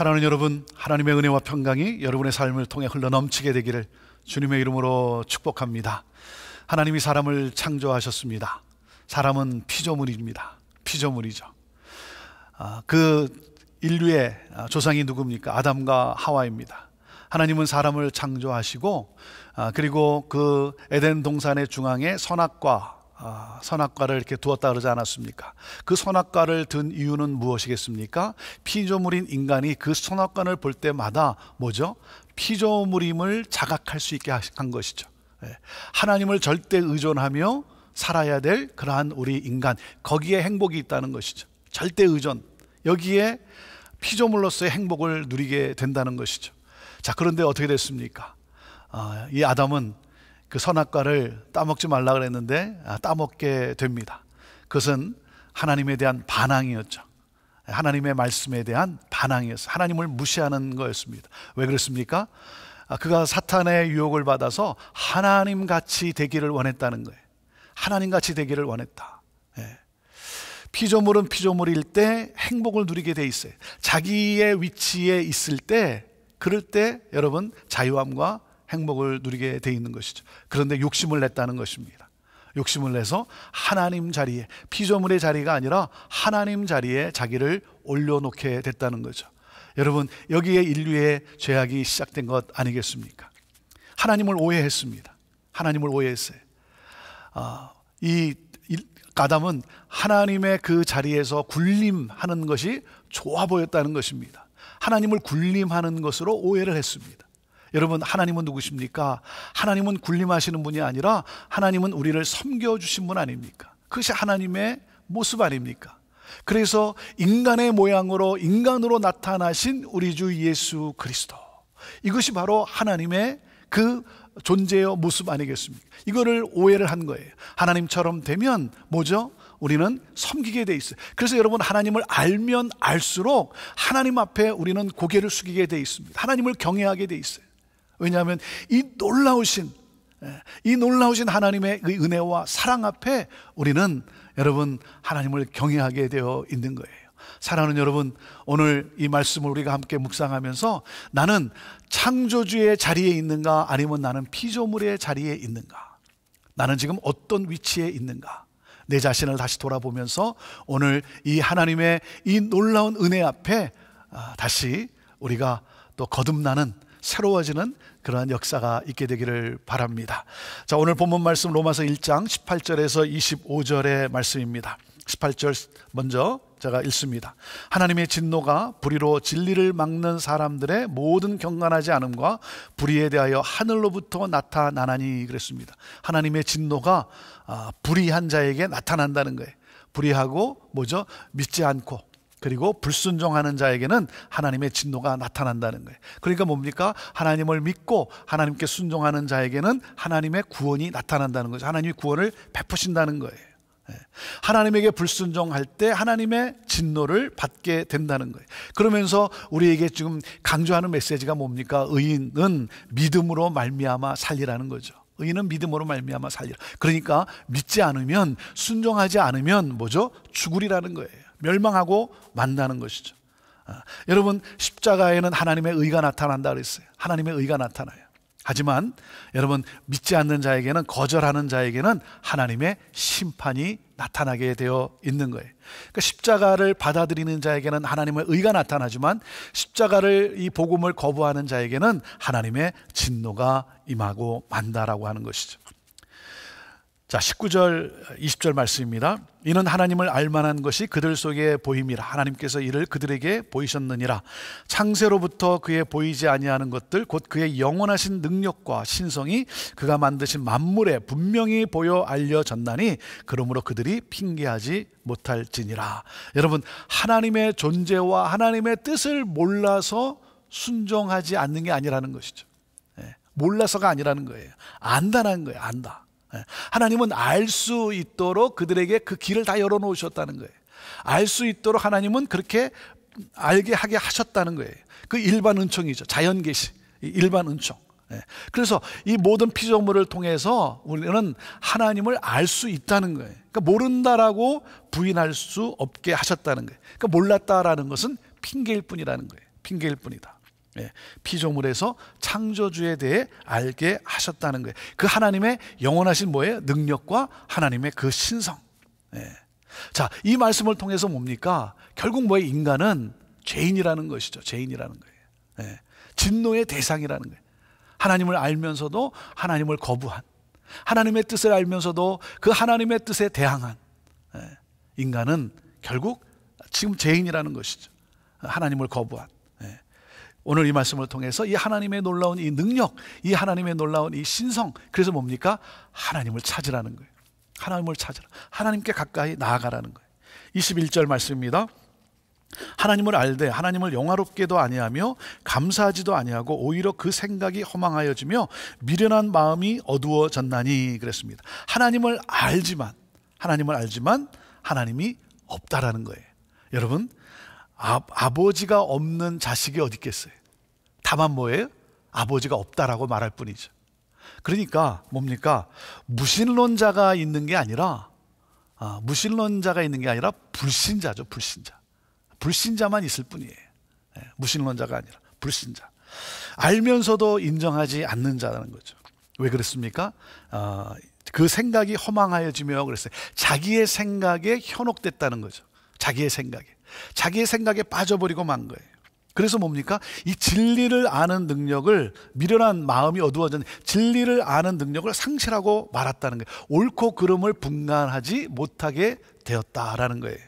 사랑하는 여러분, 하나님의 은혜와 평강이 여러분의 삶을 통해 흘러넘치게 되기를 주님의 이름으로 축복합니다. 하나님이 사람을 창조하셨습니다. 사람은 피조물입니다. 피조물이죠. 그 인류의 조상이 누굽니까? 아담과 하와입니다. 하나님은 사람을 창조하시고 그리고 그 에덴 동산의 중앙에 선악과를 이렇게 두었다 그러지 않았습니까? 그 선악과를 둔 이유는 무엇이겠습니까? 피조물인 인간이 그 선악과를 볼 때마다 뭐죠? 피조물임을 자각할 수 있게 한 것이죠. 하나님을 절대 의존하며 살아야 될 그러한 우리 인간, 거기에 행복이 있다는 것이죠. 절대 의존, 여기에 피조물로서의 행복을 누리게 된다는 것이죠. 자, 그런데 어떻게 됐습니까? 이 아담은 그 선악과를 따먹지 말라 그랬는데 따먹게 됩니다. 그것은 하나님에 대한 반항이었죠. 하나님의 말씀에 대한 반항이었어요. 하나님을 무시하는 거였습니다. 왜 그랬습니까? 그가 사탄의 유혹을 받아서 하나님같이 되기를 원했다는 거예요. 하나님같이 되기를 원했다. 피조물은 피조물일 때 행복을 누리게 돼 있어요. 자기의 위치에 있을 때, 그럴 때 여러분 자유함과 행복을 누리게 돼 있는 것이죠. 그런데 욕심을 냈다는 것입니다. 욕심을 내서 하나님 자리에, 피조물의 자리가 아니라 하나님 자리에 자기를 올려놓게 됐다는 거죠. 여러분, 여기에 인류의 죄악이 시작된 것 아니겠습니까? 하나님을 오해했습니다. 하나님을 오해했어요. 이 아담은 하나님의 그 자리에서 군림하는 것이 좋아 보였다는 것입니다. 하나님을 군림하는 것으로 오해를 했습니다. 여러분, 하나님은 누구십니까? 하나님은 군림하시는 분이 아니라 하나님은 우리를 섬겨주신 분 아닙니까? 그것이 하나님의 모습 아닙니까? 그래서 인간의 모양으로 인간으로 나타나신 우리 주 예수 그리스도, 이것이 바로 하나님의 그 존재의 모습 아니겠습니까? 이거를 오해를 한 거예요. 하나님처럼 되면 뭐죠? 우리는 섬기게 돼 있어요. 그래서 여러분, 하나님을 알면 알수록 하나님 앞에 우리는 고개를 숙이게 돼 있습니다. 하나님을 경외하게 돼 있어요. 왜냐하면 이 놀라우신 하나님의 은혜와 사랑 앞에 우리는 여러분 하나님을 경외하게 되어 있는 거예요. 사랑하는 여러분, 오늘 이 말씀을 우리가 함께 묵상하면서 나는 창조주의 자리에 있는가, 아니면 나는 피조물의 자리에 있는가, 나는 지금 어떤 위치에 있는가, 내 자신을 다시 돌아보면서 오늘 이 하나님의 이 놀라운 은혜 앞에 다시 우리가 또 거듭나는, 새로워지는 그러한 역사가 있게 되기를 바랍니다. 자, 오늘 본문 말씀 로마서 1장 18절에서 25절의 말씀입니다. 18절 먼저 제가 읽습니다. 하나님의 진노가 불의로 진리를 막는 사람들의 모든 경건하지 않음과 불의에 대하여 하늘로부터 나타나나니, 그랬습니다. 하나님의 진노가 불의한 자에게 나타난다는 거예요. 불의하고 뭐죠? 믿지 않고 그리고 불순종하는 자에게는 하나님의 진노가 나타난다는 거예요. 그러니까 뭡니까? 하나님을 믿고 하나님께 순종하는 자에게는 하나님의 구원이 나타난다는 거죠. 하나님이 구원을 베푸신다는 거예요. 하나님에게 불순종할 때 하나님의 진노를 받게 된다는 거예요. 그러면서 우리에게 지금 강조하는 메시지가 뭡니까? 의인은 믿음으로 말미암아 살리라는 거죠. 의인은 믿음으로 말미암아 살리라. 그러니까 믿지 않으면, 순종하지 않으면 뭐죠? 죽으리라는 거예요. 멸망하고 만나는 것이죠. 여러분, 십자가에는 하나님의 의가 나타난다 그랬어요. 하나님의 의가 나타나요. 하지만 여러분, 믿지 않는 자에게는, 거절하는 자에게는 하나님의 심판이 나타나게 되어 있는 거예요. 그러니까 십자가를 받아들이는 자에게는 하나님의 의가 나타나지만 십자가를, 이 복음을 거부하는 자에게는 하나님의 진노가 임하고 만다라고 하는 것이죠. 자, 19절 20절 말씀입니다. 이는 하나님을 알만한 것이 그들 속에 보임이라. 하나님께서 이를 그들에게 보이셨느니라. 창세로부터 그의 보이지 아니하는 것들 곧 그의 영원하신 능력과 신성이 그가 만드신 만물에 분명히 보여 알려졌나니 그러므로 그들이 핑계하지 못할지니라. 여러분, 하나님의 존재와 하나님의 뜻을 몰라서 순종하지 않는 게 아니라는 것이죠. 몰라서가 아니라는 거예요. 안다는 거예요. 안다. 하나님은 알 수 있도록 그들에게 그 길을 다 열어놓으셨다는 거예요. 알 수 있도록 하나님은 그렇게 알게 하게 하셨다는 거예요. 그 일반 은총이죠. 자연계시, 일반 은총. 그래서 이 모든 피조물을 통해서 우리는 하나님을 알 수 있다는 거예요. 그러니까 모른다라고 부인할 수 없게 하셨다는 거예요. 그러니까 몰랐다라는 것은 핑계일 뿐이라는 거예요. 핑계일 뿐이다. 피조물에서 창조주에 대해 알게 하셨다는 거예요. 그 하나님의 영원하신 뭐예요? 능력과 하나님의 그 신성. 자, 이 말씀을 통해서 뭡니까? 결국 뭐예요? 인간은 죄인이라는 것이죠. 죄인이라는 거예요. 진노의 대상이라는 거예요. 하나님을 알면서도 하나님을 거부한, 하나님의 뜻을 알면서도 그 하나님의 뜻에 대항한 인간은 결국 지금 죄인이라는 것이죠. 하나님을 거부한. 오늘 이 말씀을 통해서 이 하나님의 놀라운 이 능력, 이 하나님의 놀라운 이 신성, 그래서 뭡니까? 하나님을 찾으라는 거예요. 하나님을 찾으라. 하나님께 가까이 나아가라는 거예요. 21절 말씀입니다. 하나님을 알되 하나님을 영화롭게도 아니하며 감사하지도 아니하고 오히려 그 생각이 허망하여지며 미련한 마음이 어두워졌나니 그랬습니다. 하나님을 알지만 하나님이 없다라는 거예요. 여러분, 아버지가 없는 자식이 어디 있겠어요? 다만 뭐예요? 아버지가 없다라고 말할 뿐이죠. 그러니까 뭡니까? 무신론자가 있는 게 아니라 불신자죠. 불신자만 있을 뿐이에요. 무신론자가 아니라 불신자. 알면서도 인정하지 않는 자라는 거죠. 왜 그랬습니까? 그 생각이 허망하여지며 그랬어요. 자기의 생각에 현혹됐다는 거죠. 자기의 생각에 빠져버리고 만 거예요. 그래서 뭡니까? 이 진리를 아는 능력을, 미련한 마음이 어두워진 진리를 아는 능력을 상실하고 말았다는 거예요. 옳고 그름을 분간하지 못하게 되었다라는 거예요.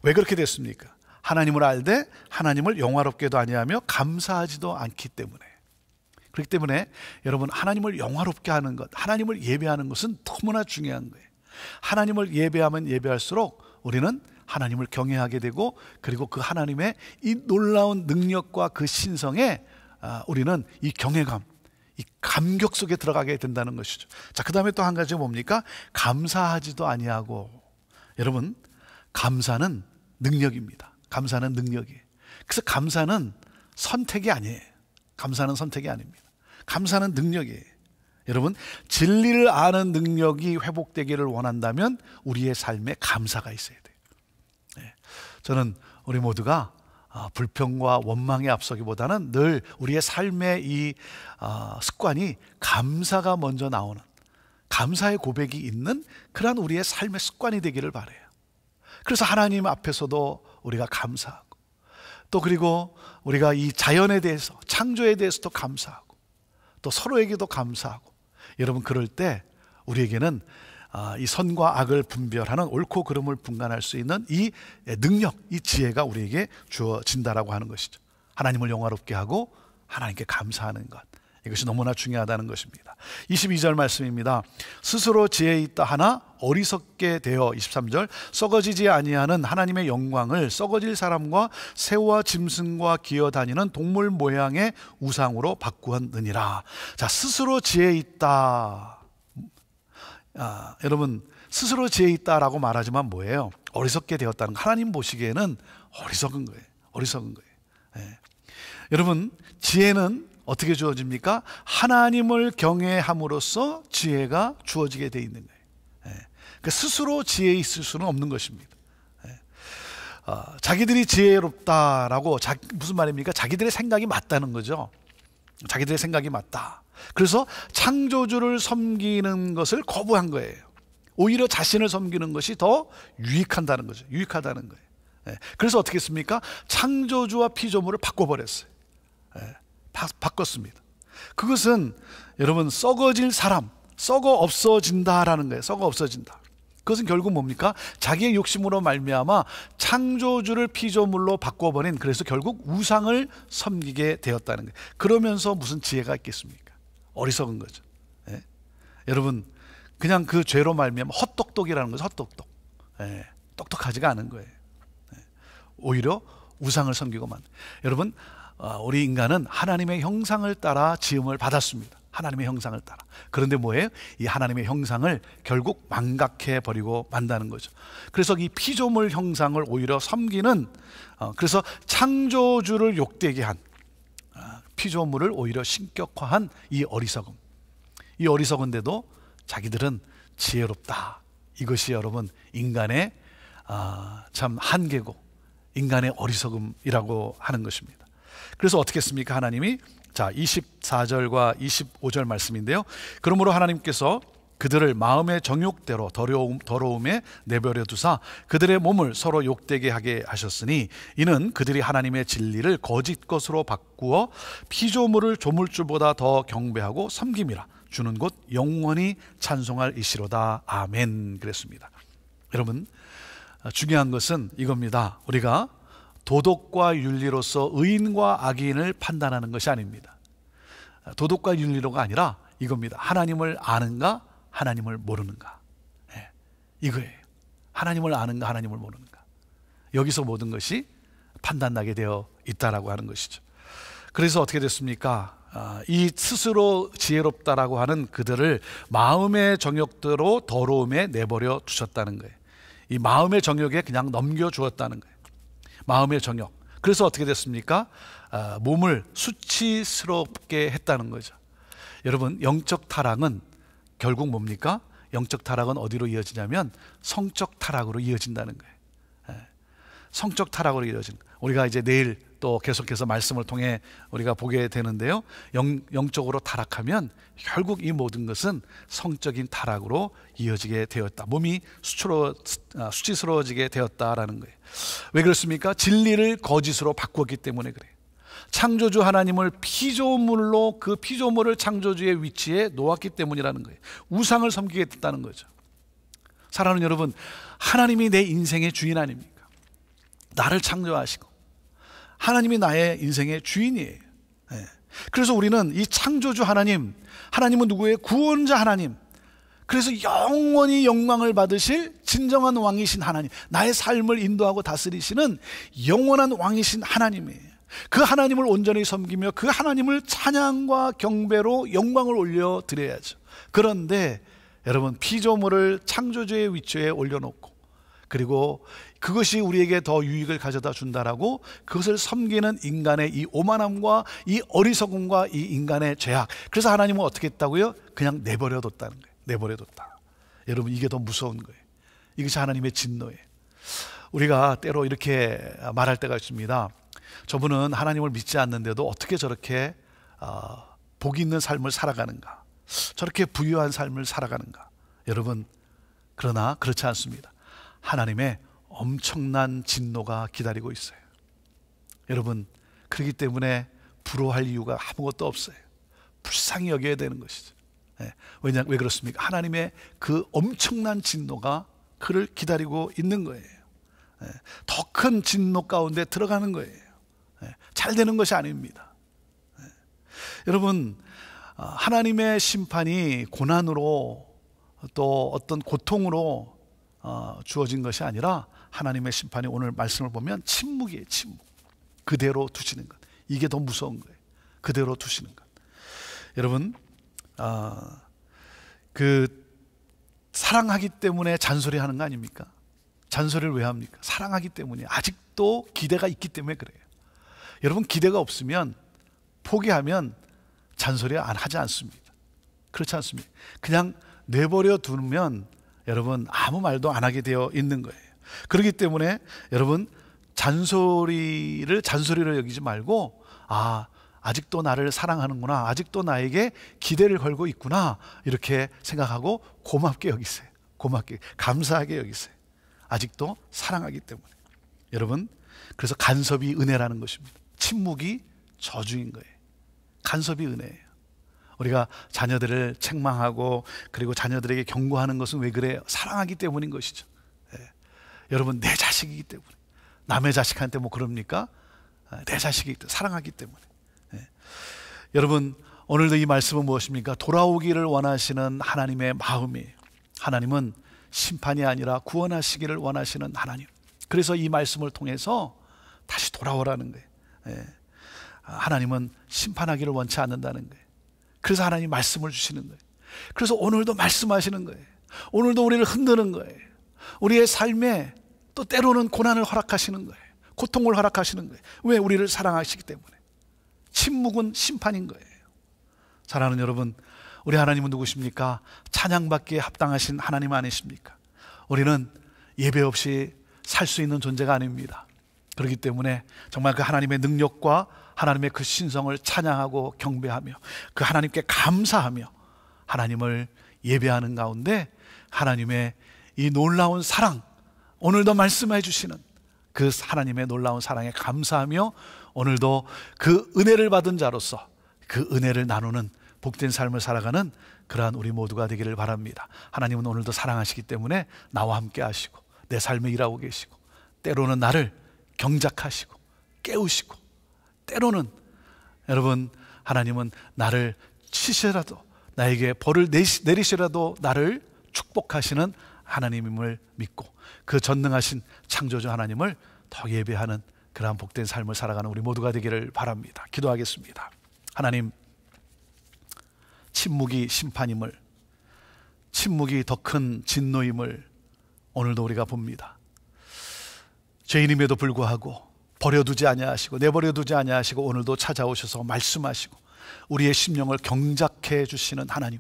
왜 그렇게 됐습니까? 하나님을 알되 하나님을 영화롭게도 아니하며 감사하지도 않기 때문에. 그렇기 때문에 여러분, 하나님을 영화롭게 하는 것, 하나님을 예배하는 것은 너무나 중요한 거예요. 하나님을 예배하면 예배할수록 우리는 하나님을 경외하게 되고, 그리고 그 하나님의 이 놀라운 능력과 그 신성에 우리는 이 경외감, 이 감격 속에 들어가게 된다는 것이죠. 자, 그 다음에 또 한 가지 뭡니까? 감사하지도 아니하고. 여러분, 감사는 능력입니다. 감사는 능력이에요. 그래서 감사는 선택이 아니에요. 감사는 선택이 아닙니다. 감사는 능력이에요. 여러분, 진리를 아는 능력이 회복되기를 원한다면 우리의 삶에 감사가 있어야 돼요. 저는 우리 모두가 불평과 원망에 앞서기보다는 늘 우리의 삶의 이 습관이 감사가 먼저 나오는, 감사의 고백이 있는 그러한 우리의 삶의 습관이 되기를 바라요. 그래서 하나님 앞에서도 우리가 감사하고, 또 그리고 우리가 이 자연에 대해서, 창조에 대해서도 감사하고, 또 서로에게도 감사하고. 여러분, 그럴 때 우리에게는 이 선과 악을 분별하는, 옳고 그름을 분간할 수 있는 이 능력, 이 지혜가 우리에게 주어진다라고 하는 것이죠. 하나님을 영화롭게 하고 하나님께 감사하는 것, 이것이 너무나 중요하다는 것입니다. 22절 말씀입니다. 스스로 지혜 있다 하나 어리석게 되어, 23절, 썩어지지 아니하는 하나님의 영광을 썩어질 사람과 새와 짐승과 기어다니는 동물 모양의 우상으로 바꾸었느니라. 자, 스스로 지혜 있다. 여러분, 스스로 지혜 있다라고 말하지만 뭐예요? 어리석게 되었다는 거. 하나님 보시기에는 어리석은 거예요. 여러분, 지혜는 어떻게 주어집니까? 하나님을 경외함으로써 지혜가 주어지게 돼 있는 거예요. 그러니까 스스로 지혜 있을 수는 없는 것입니다. 자기들이 지혜롭다라고, 무슨 말입니까? 자기들의 생각이 맞다는 거죠. 자기들의 생각이 맞다. 그래서 창조주를 섬기는 것을 거부한 거예요. 오히려 자신을 섬기는 것이 더 유익하다는 거죠. 그래서 어떻게 했습니까? 창조주와 피조물을 바꿔버렸어요. 바꿨습니다. 그것은 여러분, 썩어질 사람, 썩어 없어진다라는 거예요. 썩어 없어진다. 그것은 결국 뭡니까? 자기의 욕심으로 말미암아 창조주를 피조물로 바꿔버린, 그래서 결국 우상을 섬기게 되었다는 거예요. 그러면서 무슨 지혜가 있겠습니까? 어리석은 거죠. 여러분, 그냥 그 죄로 말미암아 헛똑똑이라는 거죠. 헛똑똑. 똑똑하지가 않은 거예요. 오히려 우상을 섬기고만. 여러분, 우리 인간은 하나님의 형상을 따라 지음을 받았습니다. 하나님의 형상을 따라. 그런데 뭐예요? 이 하나님의 형상을 결국 망각해 버리고 만다는 거죠. 그래서 이 피조물 형상을 오히려 섬기는, 그래서 창조주를 욕되게 한, 피조물을 오히려 신격화한 이 어리석음. 이 어리석은데도 자기들은 지혜롭다. 이것이 여러분, 인간의 참 한계고 인간의 어리석음이라고 하는 것입니다. 그래서 어떻게 했습니까? 하나님이 자 24절과 25절 말씀인데요. 그러므로 하나님께서 그들을 마음의 정욕대로 더러움에 내버려 두사 그들의 몸을 서로 욕되게 하게 하셨으니 이는 그들이 하나님의 진리를 거짓 것으로 바꾸어 피조물을 조물주보다 더 경배하고 섬김이라. 주는 곧 영원히 찬송할 이시로다. 아멘. 그랬습니다. 여러분, 중요한 것은 이겁니다. 우리가 도덕과 윤리로서 의인과 악인을 판단하는 것이 아닙니다. 도덕과 윤리로가 아니라 이겁니다. 하나님을 아는가, 하나님을 모르는가. 네, 이거예요. 하나님을 아는가, 하나님을 모르는가. 여기서 모든 것이 판단나게 되어 있다라고 하는 것이죠. 그래서 어떻게 됐습니까? 이 스스로 지혜롭다라고 하는 그들을 마음의 정욕대로 더러움에 내버려 두셨다는 거예요. 이 마음의 정욕에 그냥 넘겨주었다는 거예요. 마음의 정욕. 그래서 어떻게 됐습니까? 몸을 수치스럽게 했다는 거죠. 여러분, 영적 타락은 결국 뭡니까? 영적 타락은 어디로 이어지냐면 성적 타락으로 이어진다는 거예요. 성적 타락으로 이어지는 거예요. 우리가 이제 내일 또 계속해서 말씀을 통해 우리가 보게 되는데요. 영적으로 타락하면 결국 이 모든 것은 성적인 타락으로 이어지게 되었다. 몸이 수치스러워지게 되었다라는 거예요. 왜 그렇습니까? 진리를 거짓으로 바꾸었기 때문에 그래요. 창조주 하나님을 피조물로 그 피조물을 창조주의 위치에 놓았기 때문이라는 거예요. 우상을 섬기게 됐다는 거죠. 사랑하는 여러분, 하나님이 내 인생의 주인 아닙니까? 나를 창조하시고 하나님이 나의 인생의 주인이에요. 그래서 우리는 이 창조주 하나님은 누구예요? 구원자 하나님. 그래서 영원히 영광을 받으실 진정한 왕이신 하나님, 나의 삶을 인도하고 다스리시는 영원한 왕이신 하나님이에요. 그 하나님을 온전히 섬기며 그 하나님을 찬양과 경배로 영광을 올려드려야죠. 그런데 여러분, 피조물을 창조주의 위치에 올려놓고 그리고 그것이 우리에게 더 유익을 가져다 준다라고 그것을 섬기는 인간의 이 오만함과 이 어리석음과 이 인간의 죄악, 그래서 하나님은 어떻게 했다고요? 그냥 내버려뒀다는 거예요. 내버려뒀다. 여러분, 이게 더 무서운 거예요. 이것이 하나님의 진노예요. 우리가 때로 이렇게 말할 때가 있습니다. 저분은 하나님을 믿지 않는데도 어떻게 저렇게 복이 있는 삶을 살아가는가, 저렇게 부유한 삶을 살아가는가. 여러분, 그러나 그렇지 않습니다. 하나님의 엄청난 진노가 기다리고 있어요. 여러분, 그렇기 때문에 부러워할 이유가 아무것도 없어요. 불쌍히 여겨야 되는 것이죠. 왜 그렇습니까? 하나님의 그 엄청난 진노가 그를 기다리고 있는 거예요. 더 큰 진노 가운데 들어가는 거예요. 잘 되는 것이 아닙니다. 여러분, 하나님의 심판이 고난으로 또 어떤 고통으로 주어진 것이 아니라 하나님의 심판이 오늘 말씀을 보면 침묵이에요. 침묵. 그대로 두시는 것. 이게 더 무서운 거예요. 그대로 두시는 것. 여러분, 사랑하기 때문에 잔소리하는 거 아닙니까? 잔소리를 왜 합니까? 사랑하기 때문에, 아직도 기대가 있기 때문에 그래요. 여러분, 기대가 없으면, 포기하면 잔소리 하지 않습니다. 그렇지 않습니다. 그냥 내버려 두면 여러분 아무 말도 안 하게 되어 있는 거예요. 그렇기 때문에 여러분, 잔소리를 여기지 말고, 아직도 나를 사랑하는구나, 아직도 나에게 기대를 걸고 있구나, 이렇게 생각하고 고맙게 여기세요. 고맙게, 감사하게 여기세요. 아직도 사랑하기 때문에. 여러분, 그래서 간섭이 은혜라는 것입니다. 침묵이 저주인 거예요. 간섭이 은혜예요. 우리가 자녀들을 책망하고 그리고 자녀들에게 경고하는 것은 왜 그래요? 사랑하기 때문인 것이죠. 여러분, 내 자식이기 때문에. 남의 자식한테 뭐 그럽니까? 내 자식이기 때문에, 사랑하기 때문에. 여러분, 오늘도 이 말씀은 무엇입니까? 돌아오기를 원하시는 하나님의 마음이에요. 하나님은 심판이 아니라 구원하시기를 원하시는 하나님. 그래서 이 말씀을 통해서 다시 돌아오라는 거예요. 하나님은 심판하기를 원치 않는다는 거예요. 그래서 하나님 말씀을 주시는 거예요. 그래서 오늘도 말씀하시는 거예요. 오늘도 우리를 흔드는 거예요. 우리의 삶에 또 때로는 고난을 허락하시는 거예요. 고통을 허락하시는 거예요. 왜? 우리를 사랑하시기 때문에. 침묵은 심판인 거예요. 사랑하는 여러분, 우리 하나님은 누구십니까? 찬양받기에 합당하신 하나님 아니십니까? 우리는 예배 없이 살 수 있는 존재가 아닙니다. 그렇기 때문에 정말 그 하나님의 능력과 하나님의 그 신성을 찬양하고 경배하며 그 하나님께 감사하며 하나님을 예배하는 가운데 하나님의 이 놀라운 사랑, 오늘도 말씀해 주시는 그 하나님의 놀라운 사랑에 감사하며 오늘도 그 은혜를 받은 자로서 그 은혜를 나누는 복된 삶을 살아가는 그러한 우리 모두가 되기를 바랍니다. 하나님은 오늘도 사랑하시기 때문에 나와 함께 하시고 내 삶에 일하고 계시고 때로는 나를 경작하시고 깨우시고 때로는 여러분 하나님은 나를 치시라도 나에게 벌을 내리시라도 나를 축복하시는 하나님임을 믿고 그 전능하신 창조주 하나님을 더 예배하는 그러한 복된 삶을 살아가는 우리 모두가 되기를 바랍니다. 기도하겠습니다. 하나님, 침묵이 심판임을, 침묵이 더 큰 진노임을 오늘도 우리가 봅니다. 죄인임에도 불구하고 버려두지 아니하시고 내버려두지 아니하시고 오늘도 찾아오셔서 말씀하시고 우리의 심령을 경작해 주시는 하나님,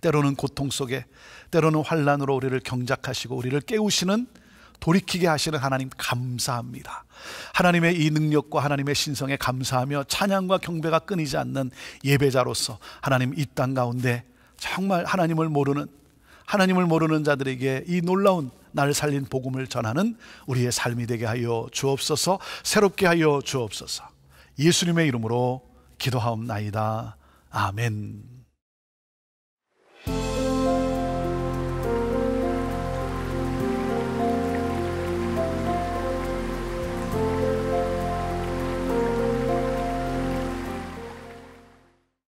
때로는 고통 속에 때로는 환난으로 우리를 경작하시고 우리를 깨우시는 돌이키게 하시는 하나님 감사합니다. 하나님의 이 능력과 하나님의 신성에 감사하며 찬양과 경배가 끊이지 않는 예배자로서 하나님 이 땅 가운데 정말 하나님을 모르는 자들에게 이 놀라운 나를 살린 복음을 전하는 우리의 삶이 되게 하여 주옵소서. 새롭게 하여 주옵소서. 예수님의 이름으로 기도하옵나이다. 아멘.